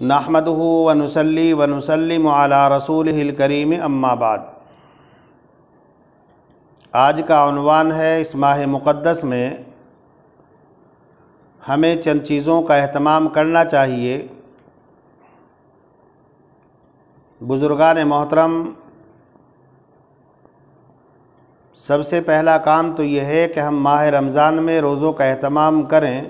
نحمدہ ونصلی ونسلم علی رسولہ الکریم اما بعد۔ آج کا عنوان ہے اس ماہ مقدس میں ہمیں چند چیزوں کا اہتمام کرنا چاہیے۔ بزرگان محترم، سب سے پہلا کام تو یہ ہے کہ ہم ماہ رمضان میں روزوں کا اہتمام کریں،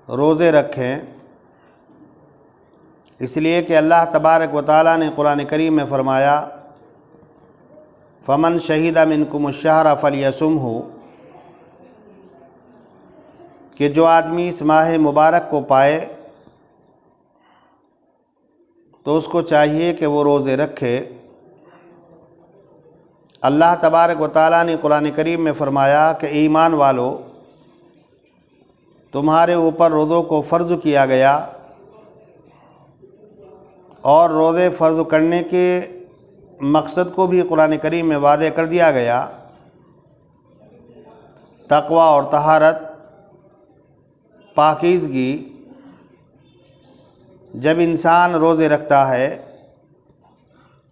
روزے رکھیں، اس لیے کہ اللہ تبارک و تعالیٰ نے قرآن کریم میں فرمایا فمن شہد منکم الشہر فلیصمہ، کہ جو آدمی اس ماہ مبارک کو پائے تو اس کو چاہیے کہ وہ روزے رکھے۔ اللہ تبارک و تعالیٰ نے قرآن کریم میں فرمایا کہ ایمان والو، تمہارے اوپر روزوں کو فرض کیا گیا، اور روزے فرض کرنے کے مقصد کو بھی قرآن کریم میں واضح کر دیا گیا۔ تقوی اور طہارت، پاکیزگی۔ جب انسان روزے رکھتا ہے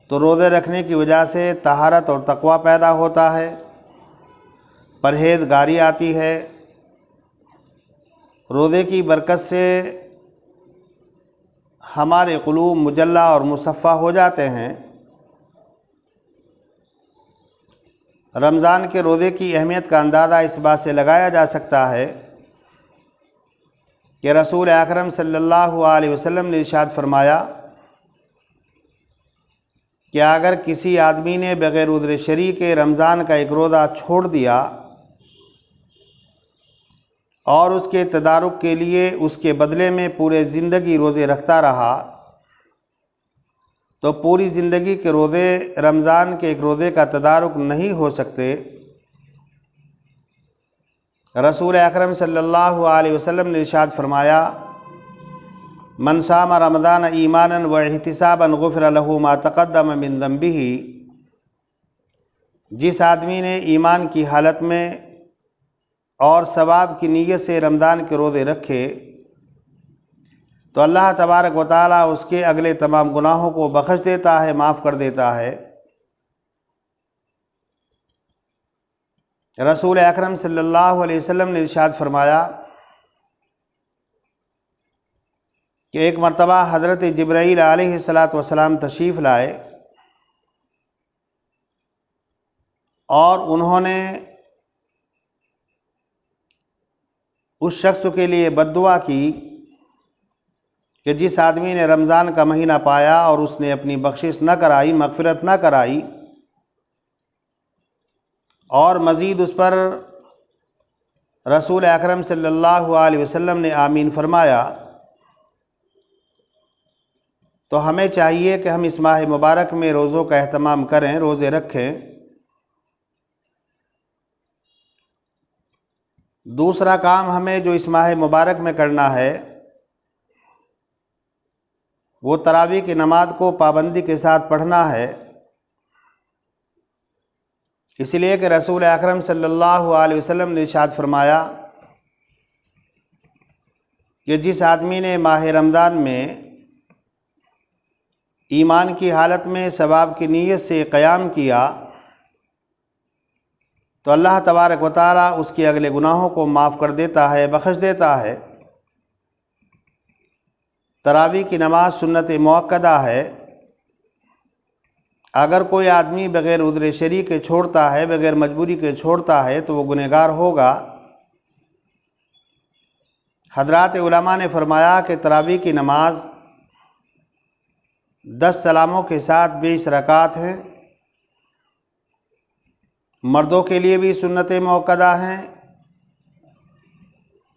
تو روزے رکھنے کی وجہ سے طہارت اور تقوی پیدا ہوتا ہے، پرہیزگاری آتی ہے۔ روزے کی برکت سے ہمارے قلوب مجلہ اور مصفہ ہو جاتے ہیں۔ رمضان کے روزے کی اہمیت کا اندازہ اس بات سے لگایا جا سکتا ہے کہ رسول اکرم صلی اللہ علیہ وسلم نے ارشاد فرمایا کہ اگر کسی آدمی نے بغیر عذر شرعی کے رمضان کا ایک روزہ چھوڑ دیا اور اس کے تدارک کے لیے اس کے بدلے میں پورے زندگی روزے رکھتا رہا تو پوری زندگی کے روزے رمضان کے ایک روزے کا تدارک نہیں ہو سکتے۔ رسول اکرم صلی اللہ علیہ وسلم نے ارشاد فرمایا من صام رمضان ایمانا واحتسابا غفر له ما تقدم من ذنبہ، جس آدمی نے ایمان کی حالت میں اور ثواب کی نیت سے رمضان کے روزے رکھے تو اللہ تبارک و تعالیٰ اس کے اگلے تمام گناہوں کو بخش دیتا ہے، معاف کر دیتا ہے۔ رسول اکرم صلی اللہ علیہ وسلم نے ارشاد فرمایا کہ ایک مرتبہ حضرت جبرائیل علیہ السلام تشریف لائے اور انہوں نے اس شخص کے لیے بد دعا کی کہ جس آدمی نے رمضان کا مہینہ پایا اور اس نے اپنی بخشش نہ کرائی، مغفرت نہ کرائی، اور مزید اس پر رسول اکرم صلی اللہ علیہ وسلم نے آمین فرمایا۔ تو ہمیں چاہیے کہ ہم اس ماہ مبارک میں روزوں کا اہتمام کریں، روزے رکھیں۔ دوسرا کام ہمیں جو اس ماہ مبارک میں کرنا ہے وہ تراویح کی نماز کو پابندی کے ساتھ پڑھنا ہے، اس لیے کہ رسول اکرم صلی اللہ علیہ وسلم نے ارشاد فرمایا کہ جس آدمی نے ماہ رمضان میں ایمان کی حالت میں ثواب کی نیت سے قیام کیا تو اللہ تبارک و تعالیٰ اس کے اگلے گناہوں کو معاف کر دیتا ہے، بخش دیتا ہے۔ تراویح کی نماز سنت مؤکدہ ہے۔ اگر کوئی آدمی بغیر عذر شرعی کے چھوڑتا ہے، بغیر مجبوری کے چھوڑتا ہے تو وہ گنہگار ہوگا۔ حضرات علماء نے فرمایا کہ تراویح کی نماز 10 سلاموں کے ساتھ 20 رکعات ہیں۔ مردوں کے لیے بھی سنت مؤکدہ ہیں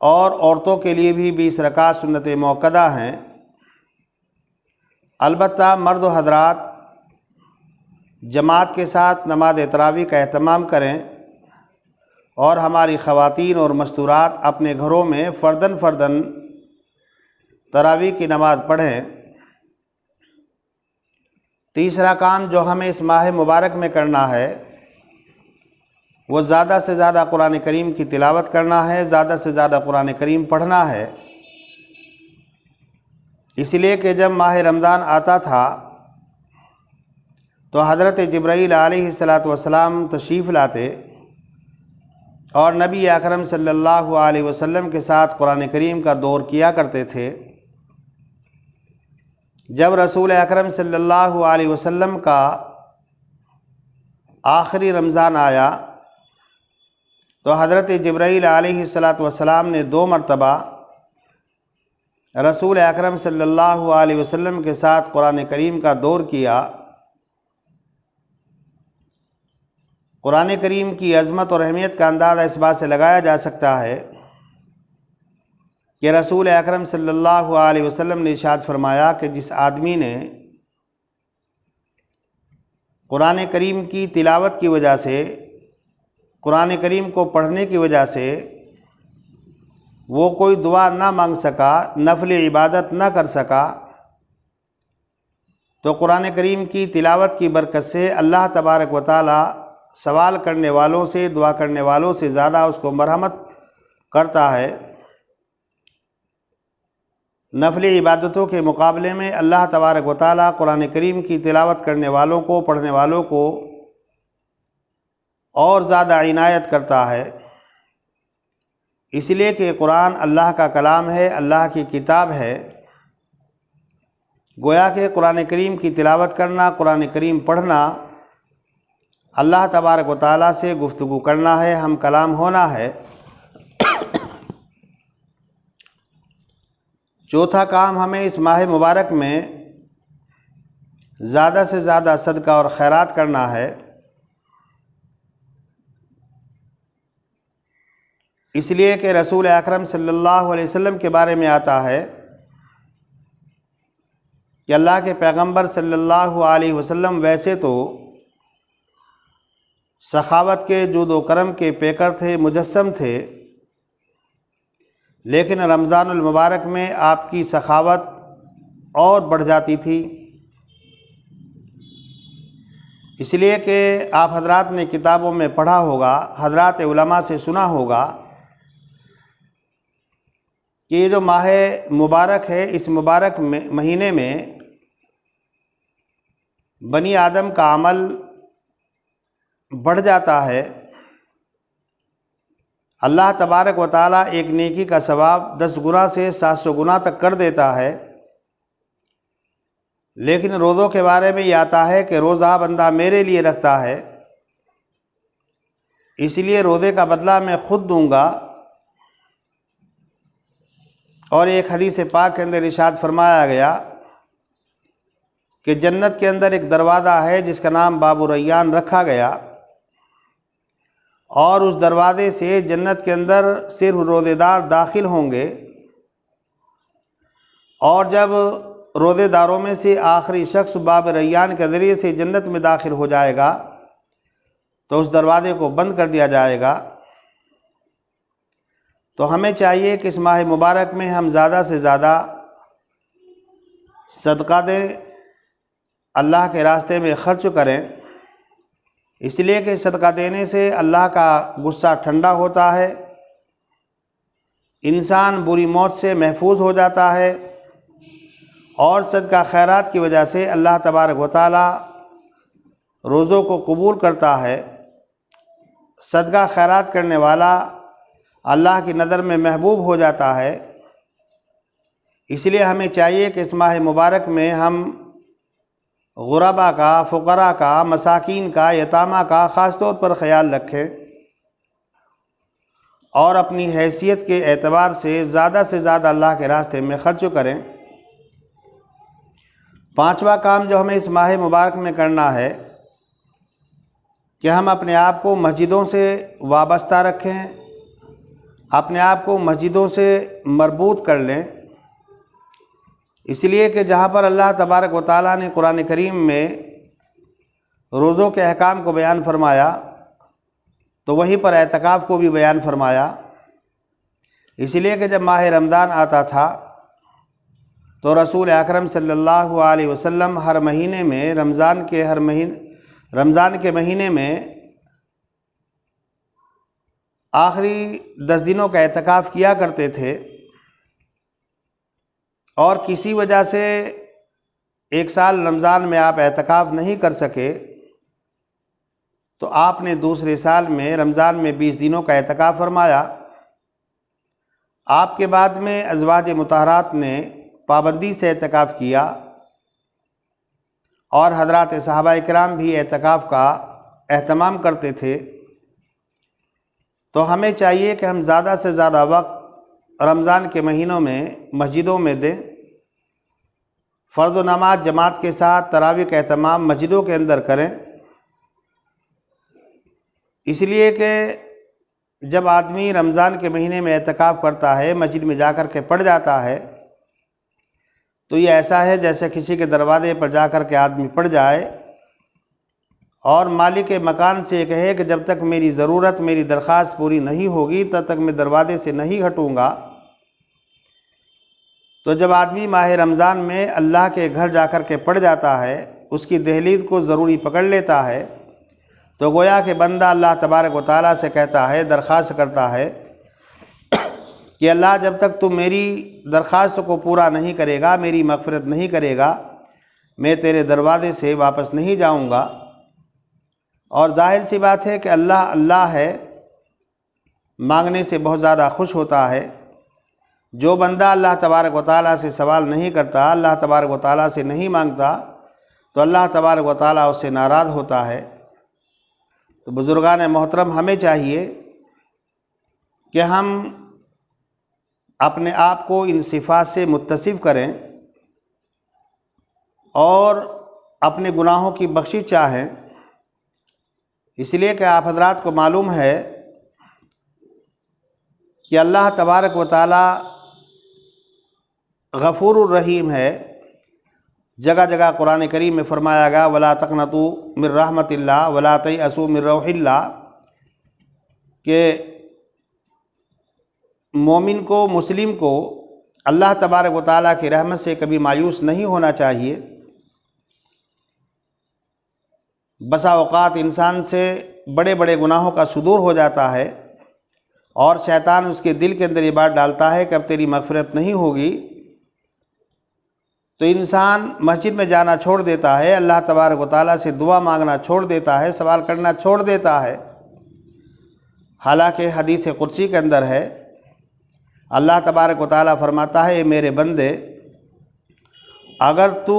اور عورتوں کے لیے بھی 20 رکعات سنت مؤکدہ ہیں۔ البتہ مرد و حضرات جماعت کے ساتھ نماز تراویح کا اہتمام کریں، اور ہماری خواتین اور مستورات اپنے گھروں میں فرداً تراویح کی نماز پڑھیں۔ تیسرا کام جو ہمیں اس ماہ مبارک میں کرنا ہے وہ زیادہ سے زیادہ قرآن کریم کی تلاوت کرنا ہے، زیادہ سے زیادہ قرآن کریم پڑھنا ہے۔ اس لیے کہ جب ماہ رمضان آتا تھا تو حضرت جبرائیل علیہ السلام تشریف لاتے اور نبی اکرم صلی اللہ علیہ وسلم کے ساتھ قرآن کریم کا دور کیا کرتے تھے۔ جب رسول اکرم صلی اللہ علیہ وسلم کا آخری رمضان آیا تو حضرت جبرائیل علیہ السلام نے 2 مرتبہ رسول اکرم صلی اللہ علیہ وسلم کے ساتھ قرآن کریم کا دور کیا۔ قرآن کریم کی عظمت اور اہمیت کا اندازہ اس بات سے لگایا جا سکتا ہے کہ رسول اکرم صلی اللہ علیہ وسلم نے ارشاد فرمایا کہ جس آدمی نے قرآن کریم کی تلاوت کی وجہ سے، قرآن کریم کو پڑھنے کی وجہ سے وہ کوئی دعا نہ مانگ سکا، نفل عبادت نہ کر سکا، تو قرآن کریم کی تلاوت کی برکت سے اللہ تبارک و تعالی سوال کرنے والوں سے، دعا کرنے والوں سے زیادہ اس کو مرحمت کرتا ہے۔ نفل عبادتوں کے مقابلے میں اللہ تبارک و تعالی قرآن کریم کی تلاوت کرنے والوں کو، پڑھنے والوں کو اور زیادہ عنایت کرتا ہے، اس لیے کہ قرآن اللہ کا کلام ہے، اللہ کی کتاب ہے۔ گویا کہ قرآن کریم کی تلاوت کرنا، قرآن کریم پڑھنا، اللہ تبارک و تعالیٰ سے گفتگو کرنا ہے، ہم کلام ہونا ہے۔ چوتھا کام، ہمیں اس ماہ مبارک میں زیادہ سے زیادہ صدقہ اور خیرات کرنا ہے، اس لیے کہ رسول اکرم صلی اللہ علیہ وسلم کے بارے میں آتا ہے کہ اللہ کے پیغمبر صلی اللہ علیہ وسلم ویسے تو سخاوت کے، جود و کرم کے پیکر تھے، مجسم تھے، لیکن رمضان المبارک میں آپ کی سخاوت اور بڑھ جاتی تھی، اس لیے کہ آپ حضرات نے کتابوں میں پڑھا ہوگا، حضرات علماء سے سنا ہوگا کہ یہ جو ماہ مبارک ہے، اس مبارک مہینے میں بنی آدم کا عمل بڑھ جاتا ہے، اللہ تبارک و تعالیٰ ایک نیکی کا ثواب 10 گنا سے 700 گنا تک کر دیتا ہے۔ لیکن روزوں کے بارے میں یہ آتا ہے کہ روزہ بندہ میرے لیے رکھتا ہے، اس لیے روزے کا بدلہ میں خود دوں گا۔ اور ایک حدیث پاک کے اندر ارشاد فرمایا گیا کہ جنت کے اندر ایک دروازہ ہے جس کا نام باب الریان رکھا گیا، اور اس دروازے سے جنت کے اندر صرف روزے دار داخل ہوں گے، اور جب روزے داروں میں سے آخری شخص باب ریان کے ذریعے سے جنت میں داخل ہو جائے گا تو اس دروازے کو بند کر دیا جائے گا۔ تو ہمیں چاہیے کہ اس ماہ مبارک میں ہم زیادہ سے زیادہ صدقہ دیں، اللہ کے راستے میں خرچ کریں، اس لیے کہ صدقہ دینے سے اللہ کا غصہ ٹھنڈا ہوتا ہے، انسان بری موت سے محفوظ ہو جاتا ہے، اور صدقہ خیرات کی وجہ سے اللہ تبارک و تعالی روزوں کو قبول کرتا ہے۔ صدقہ خیرات کرنے والا اللہ کی نظر میں محبوب ہو جاتا ہے، اس لیے ہمیں چاہیے کہ اس ماہ مبارک میں ہم غربا کا، فقراء کا، مساکین کا، یتامہ کا خاص طور پر خیال رکھیں، اور اپنی حیثیت کے اعتبار سے زیادہ اللہ کے راستے میں خرچ کریں۔ پانچواں کام جو ہمیں اس ماہ مبارک میں کرنا ہے کہ ہم اپنے آپ کو مسجدوں سے وابستہ رکھیں، اپنے آپ کو مسجدوں سے مربوط کر لیں، اس لیے کہ جہاں پر اللہ تبارک و تعالیٰ نے قرآن کریم میں روزوں کے احکام کو بیان فرمایا تو وہیں پر اعتکاف کو بھی بیان فرمایا۔ اس لیے کہ جب ماہ رمضان آتا تھا تو رسول اکرم صلی اللہ علیہ وسلم ہر مہینے میں رمضان کے مہینے میں آخری 10 دنوں کا اعتکاف کیا کرتے تھے، اور کسی وجہ سے ایک سال رمضان میں آپ اعتکاف نہیں کر سکے تو آپ نے دوسرے سال میں رمضان میں 20 دنوں کا اعتکاف فرمایا۔ آپ کے بعد میں ازواج مطہرات نے پابندی سے اعتکاف کیا اور حضرات صحابہ کرام بھی اعتکاف کا اہتمام کرتے تھے۔ تو ہمیں چاہیے کہ ہم زیادہ سے زیادہ وقت رمضان کے مہینوں میں مسجدوں میں دیں، فرض و نماز جماعت کے ساتھ تراویح کا اہتمام مسجدوں کے اندر کریں، اس لیے کہ جب آدمی رمضان کے مہینے میں اعتکاف کرتا ہے، مسجد میں جا کر کے پڑھ جاتا ہے، تو یہ ایسا ہے جیسے کسی کے دروازے پر جا کر کے آدمی پڑھ جائے اور مالک مکان سے یہ کہے کہ جب تک میری ضرورت، میری درخواست پوری نہیں ہوگی تب تک میں دروازے سے نہیں ہٹوں گا۔ تو جب آدمی ماہ رمضان میں اللہ کے گھر جا کر کے پڑھ جاتا ہے، اس کی دہلیز کو ضروری پکڑ لیتا ہے، تو گویا کہ بندہ اللہ تبارک و تعالیٰ سے کہتا ہے، درخواست کرتا ہے کہ اللہ جب تک تم میری درخواست کو پورا نہیں کرے گا، میری مغفرت نہیں کرے گا، میں تیرے دروازے سے واپس نہیں جاؤں گا۔ اور ظاہر سی بات ہے کہ اللہ ہے، مانگنے سے بہت زیادہ خوش ہوتا ہے۔ جو بندہ اللہ تبارک و تعالیٰ سے سوال نہیں کرتا، اللہ تبارک و تعالیٰ سے نہیں مانگتا، تو اللہ تبارک و تعالیٰ اس سے ناراض ہوتا ہے۔ تو بزرگان محترم، ہمیں چاہیے کہ ہم اپنے آپ کو ان صفات سے متصف کریں اور اپنے گناہوں کی بخشش چاہیں، اس لیے کہ آپ حضرات کو معلوم ہے کہ اللہ تبارک و تعالی غفور الرحیم ہے۔ جگہ جگہ قرآن کریم میں فرمایا گیا وَلَا تَقْنَطُوا مِن رَحْمَتِ اللَّهِ وَلَا تَيْأَسُوا مِن رَوْحِ اللَّهِ، کہ مومن کو، مسلم کو اللہ تبارک و تعالیٰ کی رحمت سے کبھی مایوس نہیں ہونا چاہیے۔ بسا اوقات انسان سے بڑے بڑے گناہوں کا صدور ہو جاتا ہے اور شیطان اس کے دل کے اندر یہ بات ڈالتا ہے کہ اب تیری مغفرت نہیں ہوگی، تو انسان مسجد میں جانا چھوڑ دیتا ہے، اللہ تبارک و تعالیٰ سے دعا مانگنا چھوڑ دیتا ہے، سوال کرنا چھوڑ دیتا ہے۔ حالانکہ حدیث قدسی کے اندر ہے، اللہ تبارک و تعالیٰ فرماتا ہے، اے میرے بندے، اگر تو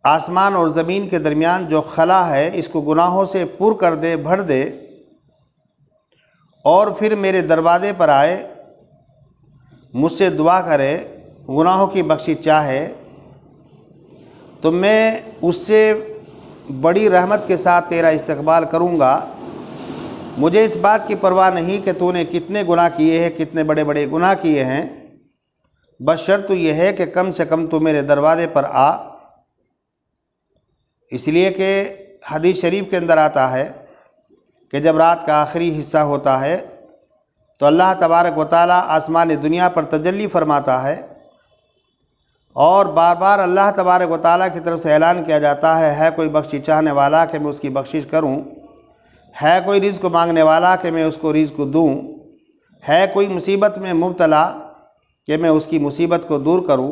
آسمان اور زمین کے درمیان جو خلا ہے اس کو گناہوں سے پر کر دے، بھر دے، اور پھر میرے دروازے پر آئے، مجھ سے دعا کرے، گناہوں کی بخشش چاہے، تو میں اس سے بڑی رحمت کے ساتھ تیرا استقبال کروں گا۔ مجھے اس بات کی پرواہ نہیں کہ تو نے کتنے گناہ کیے ہیں، کتنے بڑے بڑے گناہ کیے ہیں، بس شرط یہ ہے کہ کم سے کم تو میرے دروازے پر آ۔ اس لیے کہ حدیث شریف کے اندر آتا ہے کہ جب رات کا آخری حصہ ہوتا ہے تو اللہ تبارک و تعالیٰ آسمان دنیا پر تجلی فرماتا ہے اور بار بار اللہ تبارک و تعالیٰ کی طرف سے اعلان کیا جاتا ہے کوئی بخشش چاہنے والا کہ میں اس کی بخشش کروں، ہے کوئی رزق مانگنے والا کہ میں اس کو رزق دوں، ہے کوئی مصیبت میں مبتلا کہ میں اس کی مصیبت کو دور کروں۔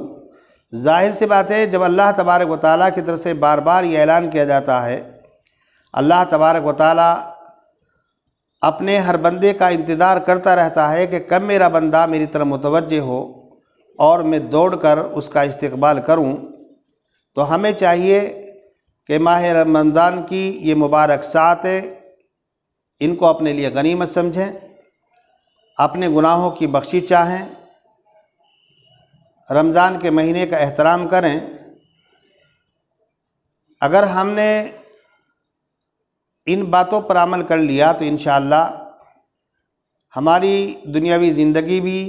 ظاہر سی بات ہے جب اللہ تبارک و تعالیٰ کی طرف سے بار بار یہ اعلان کیا جاتا ہے، اللہ تبارک و تعالیٰ اپنے ہر بندے کا انتظار کرتا رہتا ہے کہ کب میرا بندہ میری طرف متوجہ ہو اور میں دوڑ کر اس کا استقبال کروں۔ تو ہمیں چاہیے کہ ماہ رمضان کی یہ مبارک ساعتیں ان کو اپنے لیے غنیمت سمجھیں، اپنے گناہوں کی بخشش چاہیں، رمضان کے مہینے کا احترام کریں۔ اگر ہم نے ان باتوں پر عمل کر لیا تو انشاءاللہ ہماری دنیاوی زندگی بھی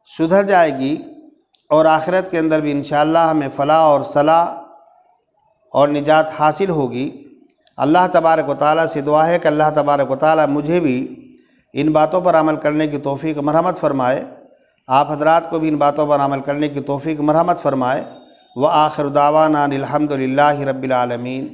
سدھر جائے گی اور آخرت کے اندر بھی انشاءاللہ ہمیں فلاح اور صلاح اور نجات حاصل ہوگی۔ اللہ تبارک و تعالیٰ سے دعا ہے کہ اللہ تبارک و تعالیٰ مجھے بھی ان باتوں پر عمل کرنے کی توفیق مرحمت فرمائے، آپ حضرات کو بھی ان باتوں پر عمل کرنے کی توفیق مرحمت فرمائے۔ وآخر دعوانا الحمد للہ رب العالمین۔